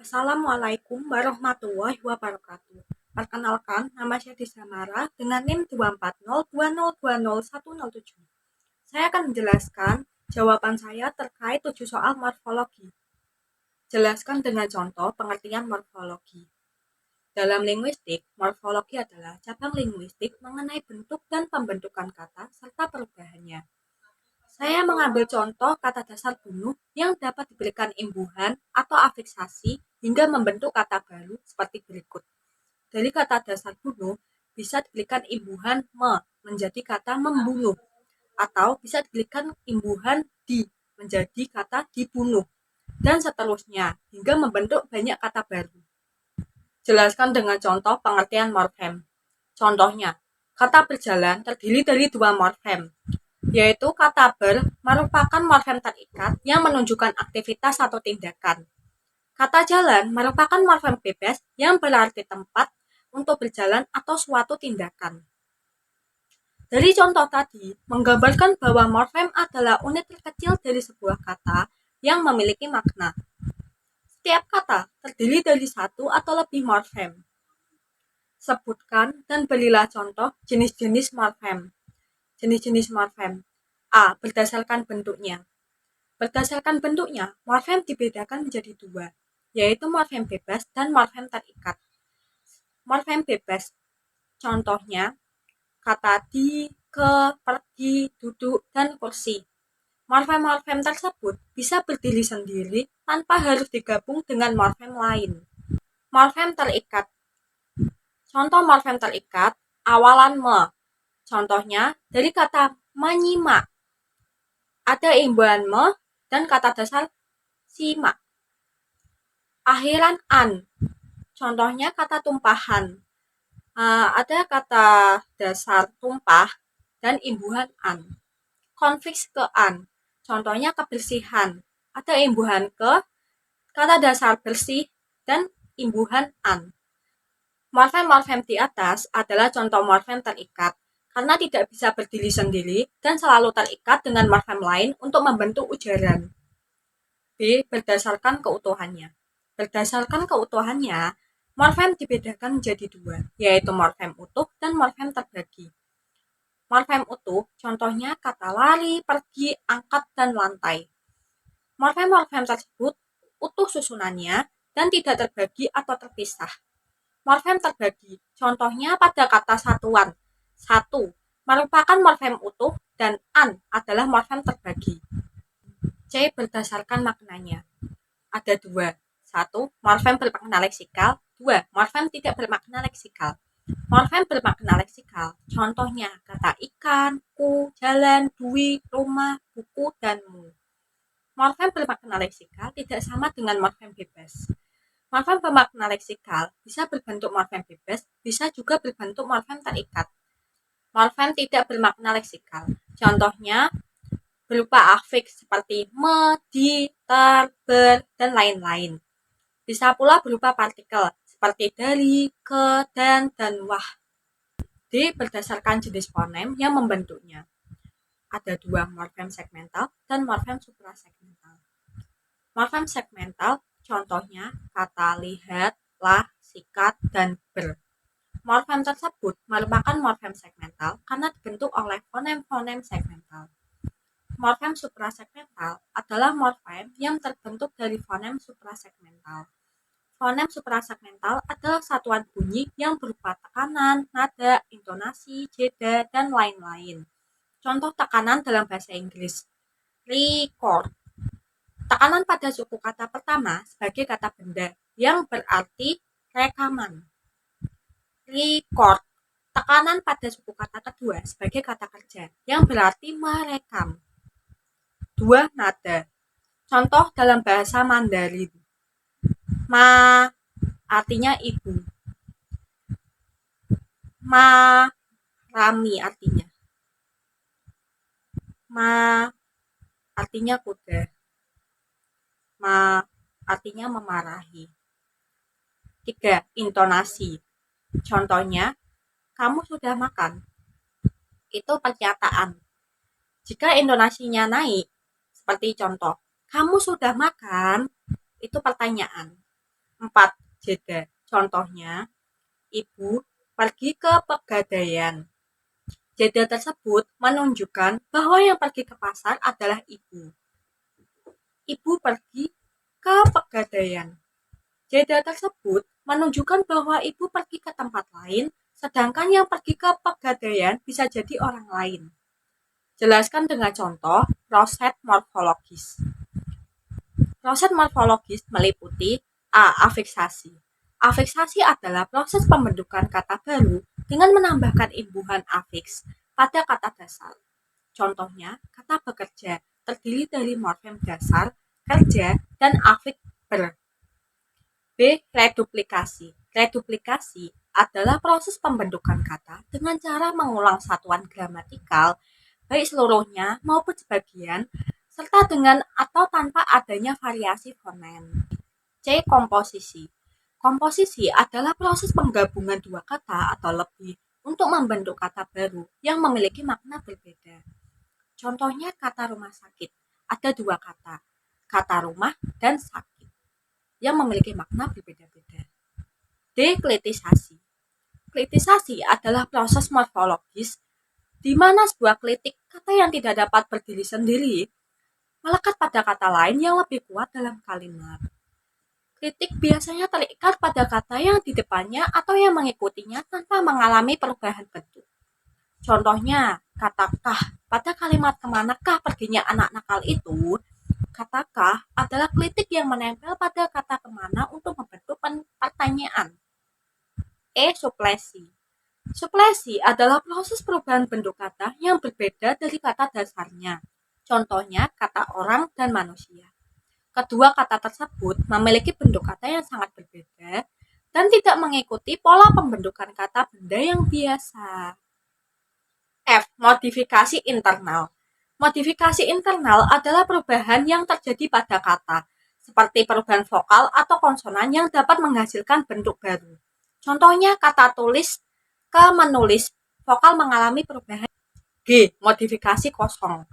Assalamualaikum warahmatullahi wabarakatuh. Perkenalkan, nama saya Disamara dengan NIM 24020201007. Saya akan menjelaskan jawaban saya terkait 7 soal morfologi. Jelaskan dengan contoh pengertian morfologi. Dalam linguistik, morfologi adalah cabang linguistik mengenai bentuk dan pembentukan kata serta perubahannya. Saya mengambil contoh kata dasar bunuh yang dapat diberikan imbuhan atau afiksasi hingga membentuk kata baru seperti berikut. Dari kata dasar bunuh bisa diberikan imbuhan menjadi kata membunuh atau bisa diberikan imbuhan di menjadi kata dibunuh dan seterusnya hingga membentuk banyak kata baru. Jelaskan dengan contoh pengertian morfem. Contohnya, kata berjalan terdiri dari 2 morfem, yaitu kata ber merupakan morfem terikat yang menunjukkan aktivitas atau tindakan. Kata jalan merupakan morfem bebas yang berarti tempat untuk berjalan atau suatu tindakan. Dari contoh tadi, menggambarkan bahwa morfem adalah unit terkecil dari sebuah kata yang memiliki makna. Setiap kata terdiri dari satu atau lebih morfem. Sebutkan dan berilah contoh jenis-jenis morfem. Jenis-jenis morfem. A. Berdasarkan bentuknya. Berdasarkan bentuknya, morfem dibedakan menjadi 2, yaitu morfem bebas dan morfem terikat. Morfem bebas, contohnya kata di, ke, pergi, duduk, dan kursi. Morfem-morfem tersebut bisa berdiri sendiri tanpa harus digabung dengan morfem lain. Morfem terikat. Contoh morfem terikat, awalan me. Contohnya dari kata menyimak. Ada imbuhan me dan kata dasar simak. Akhiran an. Contohnya kata tumpahan. Ada kata dasar tumpah dan imbuhan an. Konfiks ke an. Contohnya kebersihan. Ada imbuhan ke, kata dasar bersih dan imbuhan an. Morfem-morfem di atas adalah contoh morfem terikat karena tidak bisa berdiri sendiri dan selalu terikat dengan morfem lain untuk membentuk ujaran. B. Berdasarkan keutuhannya. Berdasarkan keutuhannya, morfem dibedakan menjadi 2, yaitu morfem utuh dan morfem terbagi. Morfem utuh, contohnya kata lari, pergi, angkat, dan lantai. Morfem-morfem tersebut utuh susunannya dan tidak terbagi atau terpisah. Morfem terbagi, contohnya pada kata satuan. 1 merupakan morfem utuh dan an adalah morfem terbagi. C. Berdasarkan maknanya. Ada 2. 1. Morfem bermakna leksikal. 2. Morfem tidak bermakna leksikal. Morfem bermakna leksikal, contohnya kata ikan, ku, jalan, dui, rumah, buku, dan mu. Morfem bermakna leksikal tidak sama dengan morfem bebas. Morfem bermakna leksikal bisa berbentuk morfem bebas, bisa juga berbentuk morfem terikat. Morfem tidak bermakna leksikal, contohnya berupa afiks seperti me, di, ter, ber, dan lain-lain. Bisa pula berupa partikel seperti dari, ke, dan wah. D. Berdasarkan jenis fonem yang membentuknya. Ada 2, morfem segmental dan morfem suprasegmental. Morfem segmental, contohnya kata lihat, lah, sikat, dan ber. Morfem tersebut merupakan morfem segmental karena dibentuk oleh fonem-fonem segmental. Morfem suprasegmental adalah morfem yang terbentuk dari fonem suprasegmental. Fonem suprasegmental adalah satuan bunyi yang berupa tekanan, nada, intonasi, jeda, dan lain-lain. Contoh tekanan dalam bahasa Inggris. Record. Tekanan pada suku kata pertama sebagai kata benda yang berarti rekaman. Record. Tekanan pada suku kata kedua sebagai kata kerja yang berarti merekam. 2. Nada. Contoh dalam bahasa Mandarin. Ma artinya ibu. Ma rami artinya. Ma artinya kuda. Ma artinya memarahi. 3. Intonasi. Contohnya, kamu sudah makan. Itu pernyataan. Jika intonasinya naik, seperti contoh, kamu sudah makan, itu pertanyaan. 4. Jeda. Contohnya, ibu pergi ke pegadaian. Jeda tersebut menunjukkan bahwa yang pergi ke pasar adalah ibu. Ibu pergi ke pegadaian. Jeda tersebut menunjukkan bahwa ibu pergi ke tempat lain, sedangkan yang pergi ke pegadaian bisa jadi orang lain. Jelaskan dengan contoh proses morfologis. Proses morfologis meliputi A. Afiksasi. Afiksasi adalah proses pembentukan kata baru dengan menambahkan imbuhan afiks pada kata dasar. Contohnya, kata bekerja terdiri dari morfem dasar, kerja, dan afiks ber. B. Reduplikasi. Reduplikasi adalah proses pembentukan kata dengan cara mengulang satuan gramatikal, baik seluruhnya maupun sebagian, serta dengan atau tanpa adanya variasi fonem. C. Komposisi. Komposisi adalah proses penggabungan dua kata atau lebih untuk membentuk kata baru yang memiliki makna berbeda. Contohnya kata rumah sakit. Ada dua kata rumah dan sakit, yang memiliki makna berbeda-beda. D. Klitisasi. Klitisasi adalah proses morfologis di mana sebuah klitik kata yang tidak dapat berdiri sendiri melekat pada kata lain yang lebih kuat dalam kalimat. Kritik biasanya terikat pada kata yang di depannya atau yang mengikutinya tanpa mengalami perubahan bentuk. Contohnya, kata kah pada kalimat kemanakah perginya anak nakal itu. Kata kah adalah klitik yang menempel pada kata kemana untuk membentuk pertanyaan. E. Suplesi. Suplesi adalah proses perubahan bentuk kata yang berbeda dari kata dasarnya. Contohnya, kata orang dan manusia. Kedua kata tersebut memiliki bentuk kata yang sangat berbeda dan tidak mengikuti pola pembentukan kata benda yang biasa. F. Modifikasi internal. Modifikasi internal adalah perubahan yang terjadi pada kata, seperti perubahan vokal atau konsonan yang dapat menghasilkan bentuk baru. Contohnya kata tulis ke menulis, vokal mengalami perubahan. G. Modifikasi kosong.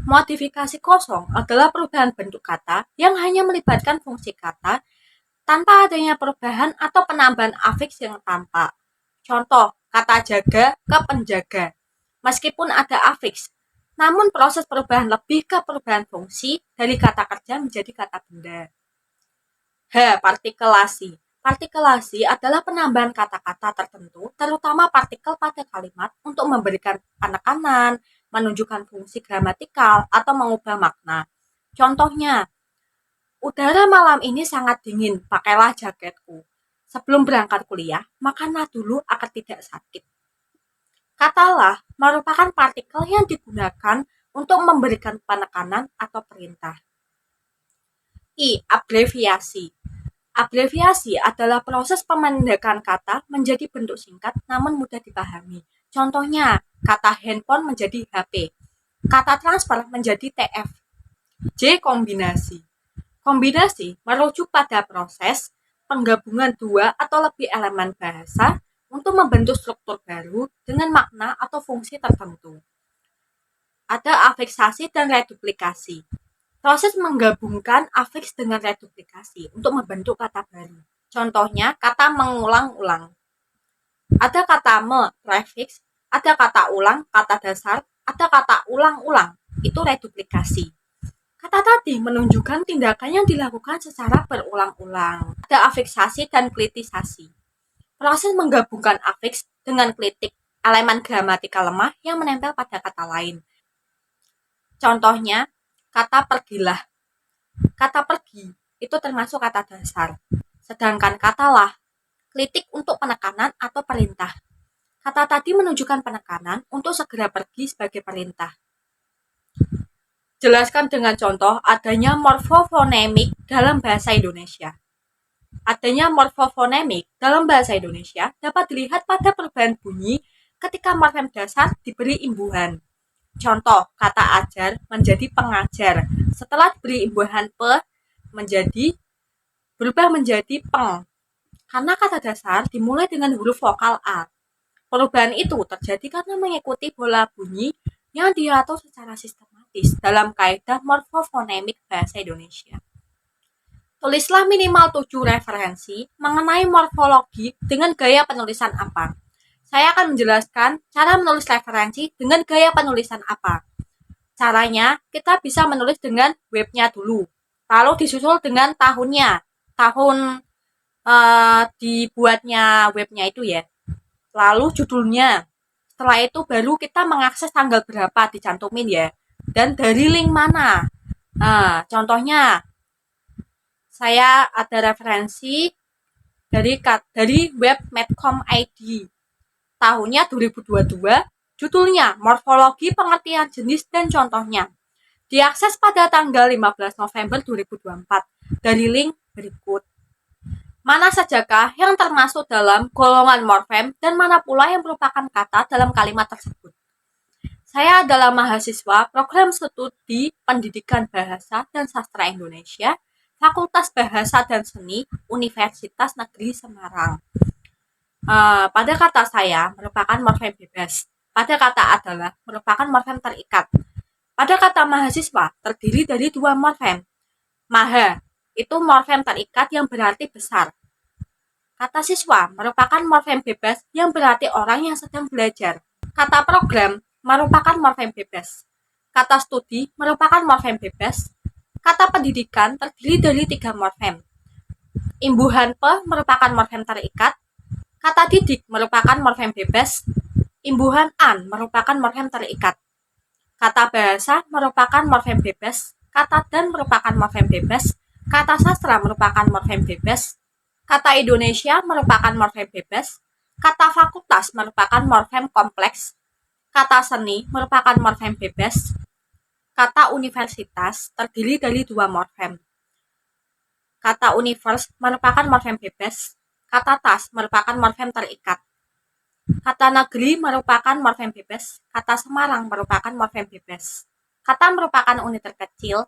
Modifikasi kosong adalah perubahan bentuk kata yang hanya melibatkan fungsi kata tanpa adanya perubahan atau penambahan afiks yang tampak. Contoh, kata jaga ke penjaga. Meskipun ada afiks, namun proses perubahan lebih ke perubahan fungsi dari kata kerja menjadi kata benda. H. Partikelasi. Partikelasi adalah penambahan kata-kata tertentu, terutama partikel pada kalimat untuk memberikan penekanan, menunjukkan fungsi gramatikal, atau mengubah makna. Contohnya, udara malam ini sangat dingin, pakailah jaketku. Sebelum berangkat kuliah, makanlah dulu agar tidak sakit. Katalah merupakan partikel yang digunakan untuk memberikan penekanan atau perintah. I. Abreviasi. Abreviasi adalah proses pemendekan kata menjadi bentuk singkat namun mudah dipahami. Contohnya, kata handphone menjadi HP, kata transfer menjadi TF. J. Kombinasi. Kombinasi merujuk pada proses penggabungan dua atau lebih elemen bahasa untuk membentuk struktur baru dengan makna atau fungsi tertentu. Ada afiksasi dan reduplikasi. Proses menggabungkan afiks dengan reduplikasi untuk membentuk kata baru. Contohnya, kata mengulang-ulang. Ada kata prefiks, ada kata ulang, kata dasar, ada kata ulang-ulang. Itu reduplikasi. Kata tadi menunjukkan tindakan yang dilakukan secara berulang-ulang. Ada afiksasi dan klitisasi. Proses menggabungkan afiks dengan klitik, elemen gramatikal lemah yang menempel pada kata lain. Contohnya, kata pergilah. Kata pergi itu termasuk kata dasar. Sedangkan kata lah, klitik untuk penekanan atau perintah. Kata tadi menunjukkan penekanan untuk segera pergi sebagai perintah. Jelaskan dengan contoh adanya morfofonemik dalam bahasa Indonesia. Adanya morfofonemik dalam bahasa Indonesia dapat dilihat pada perubahan bunyi ketika morfem dasar diberi imbuhan. Contoh, kata ajar menjadi pengajar. Setelah diberi imbuhan pe berubah menjadi peng. Karena kata dasar dimulai dengan huruf vokal A. Perubahan itu terjadi karena mengikuti pola bunyi yang diatur secara sistematis dalam kaidah morfofonemik bahasa Indonesia. Tulislah minimal 7 referensi mengenai morfologi dengan gaya penulisan apa. Saya akan menjelaskan cara menulis referensi dengan gaya penulisan apa. Caranya, kita bisa menulis dengan webnya dulu, lalu disusul dengan tahunnya, tahun dibuatnya webnya itu ya, lalu judulnya. Setelah itu baru kita mengakses tanggal berapa dicantumin ya, dan dari link mana. Contohnya saya ada referensi dari web Medcom ID, tahunnya 2022, judulnya Morfologi Pengertian Jenis dan Contohnya. Diakses pada tanggal 15 November 2024 dari link berikut. Mana sajakah yang termasuk dalam golongan morfem dan mana pula yang merupakan kata dalam kalimat tersebut? Saya adalah mahasiswa program studi Pendidikan Bahasa dan Sastra Indonesia, Fakultas Bahasa dan Seni, Universitas Negeri Semarang. Pada kata saya merupakan morfem bebas. Pada kata adalah merupakan morfem terikat. Pada kata mahasiswa terdiri dari 2 morfem. Maha itu morfem terikat yang berarti besar. Kata siswa merupakan morfem bebas yang berarti orang yang sedang belajar. Kata program merupakan morfem bebas. Kata studi merupakan morfem bebas. Kata pendidikan terdiri dari 3 morfem. Imbuhan pe merupakan morfem terikat. Kata didik merupakan morfem bebas. Imbuhan an merupakan morfem terikat. Kata bahasa merupakan morfem bebas. Kata dan merupakan morfem bebas. Kata sastra merupakan morfem bebas. Kata Indonesia merupakan morfem bebas. Kata fakultas merupakan morfem kompleks. Kata seni merupakan morfem bebas. Kata universitas terdiri dari 2 morfem. Kata univers merupakan morfem bebas. Kata tas merupakan morfem terikat. Kata negeri merupakan morfem bebas. Kata Semarang merupakan morfem bebas. Kata merupakan unit terkecil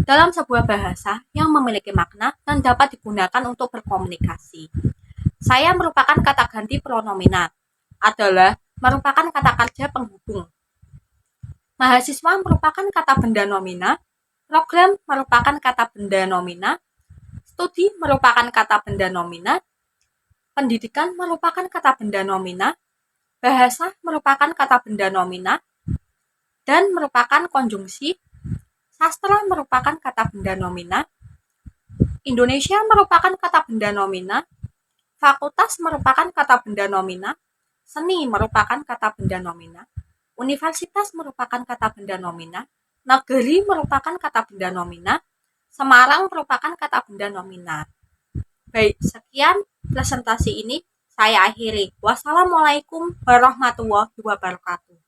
dalam sebuah bahasa yang memiliki makna dan dapat digunakan untuk berkomunikasi. Saya merupakan kata ganti pronomina, adalah merupakan kata kerja penghubung. Mahasiswa merupakan kata benda nomina, program merupakan kata benda nomina, studi merupakan kata benda nomina, pendidikan merupakan kata benda nomina, bahasa merupakan kata benda nomina, dan merupakan konjungsi. Sastra merupakan kata benda nomina. Indonesia merupakan kata benda nomina. Fakultas merupakan kata benda nomina. Seni merupakan kata benda nomina. Universitas merupakan kata benda nomina. Negeri merupakan kata benda nomina. Semarang merupakan kata benda nomina. Baik, sekian presentasi ini saya akhiri. Wassalamualaikum warahmatullahi wabarakatuh.